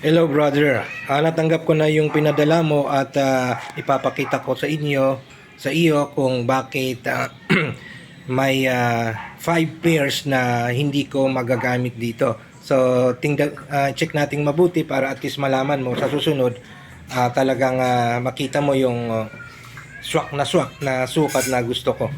Hello brother, natanggap ko na yung pinadala mo at ipapakita ko sa iyo kung bakit may 5 pairs na hindi ko magagamit dito. So check nating mabuti para at least malaman mo sa susunod talagang makita mo yung swak na sukat na gusto ko.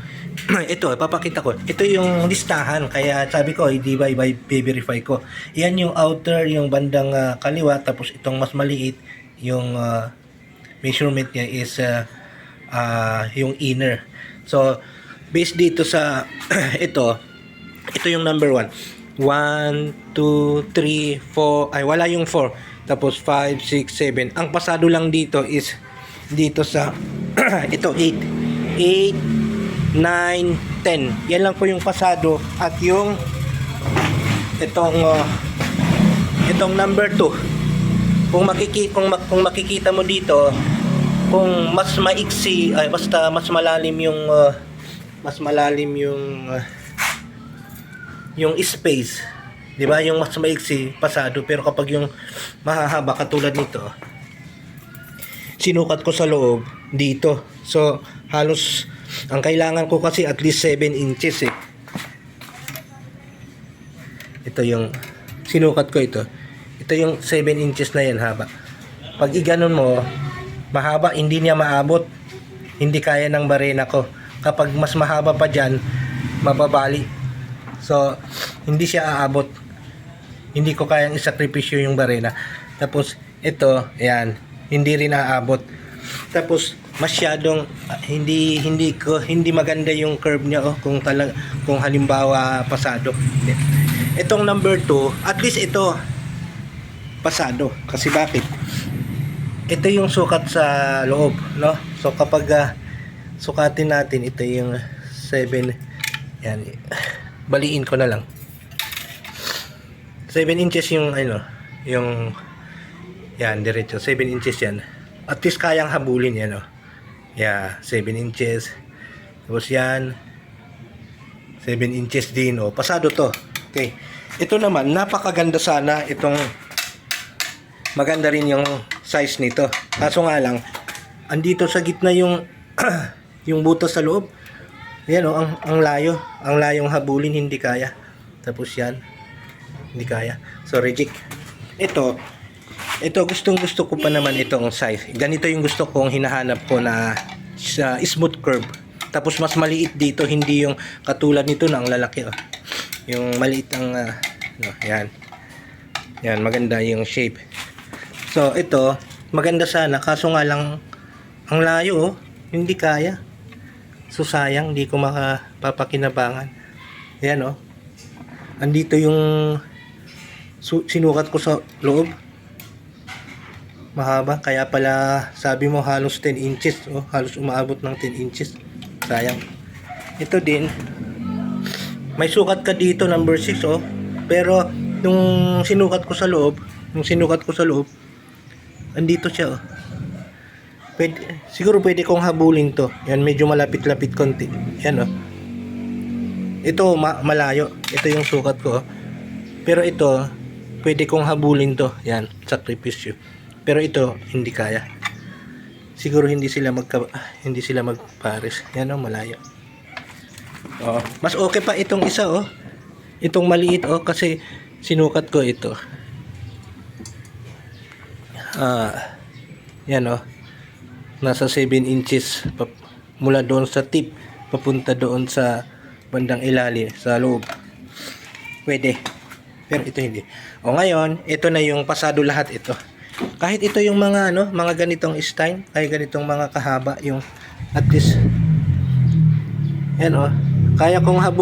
Ito, ipapakita ko. Ito yung listahan, kaya sabi ko, di ba, i-verify ko. Yan yung outer, yung bandang kaliwa, tapos itong mas maliit, yung measurement niya is yung inner. So, based dito sa ito yung number 1. 1, 2, 3, 4, ay wala yung 4. Tapos 5, 6, 7. Ang pasado lang dito is dito sa ito 8, 9, 10. Yan lang po yung pasado at yung itong number 2. Kung makikita mo dito, kung mas maiksi ay basta mas malalim yung space, 'di ba? Yung mas maiksi pasado, pero kapag yung mahahaba katulad nito, sinukat ko sa loob dito. So halos ang kailangan ko kasi at least 7 inches eh. Ito yung sinukat ko ito. Ito yung 7 inches na yan haba. Pag iganon mo, mahaba, hindi niya maabot. Hindi kaya ng barena ko. Kapag mas mahaba pa dyan, mababali. So, hindi siya aabot. Hindi ko kayang isakripisyo yung barena. Tapos, ito, ayan, hindi rin aabot. Tapos masyadong hindi maganda yung curve niya kung halimbawa pasado. Itong number 2, at least ito pasado kasi bakit? Ito yung sukat sa loob, no? So kapag sukatin natin, ito yung 7, yan, baliin ko na lang 7 inches yung yung yan, diretso 7 inches yan. At least kayang habulin yan, yeah, 7 inches. Tapos yan 7 inches din, pasado to. Okay, ito naman napakaganda sana itong, maganda rin yung size nito, kaso nga lang andito sa gitna yung yung butas sa loob. Yan, ang layong habulin, hindi kaya. Tapos yan, hindi kaya, so reject. Ito gusto ko pa naman itong size. Ganito yung gusto kong hinahanap ko na smooth curve. Tapos mas maliit dito, hindi yung katulad nito na ang lalaki. Yung maliit ang yan. Yan, maganda yung shape. So ito, maganda sana, kaso nga lang ang layo, hindi kaya. So sayang, hindi ko makapapakinabangan. Yan, andito yung sinukat ko sa loob. Mahaba, kaya pala sabi mo halos 10 inches, halos umaabot ng 10 inches. Sayang. Ito din, may sukat ka dito number 6, pero nung sinukat ko sa loob, andito siya, siguro pwede kong habulin to. Yan, medyo malapit-lapit konti. Yan, ito malayo. Ito yung sukat ko, pero ito pwede kong habulin to. Yan, sakripisyo. Pero ito hindi kaya. Siguro hindi sila magpares. Yan, malayo. Mas okay pa itong isa, itong maliit, kasi sinukat ko ito. Yan, nasa 7 inches mula doon sa tip papunta doon sa bandang ilalim sa loob. Pwede. Pero ito hindi. Ngayon, ito na yung pasado lahat ito. Kahit ito yung mga mga ganitong style, ay ganitong mga kahaba, yung at least yan, kaya kong habulin.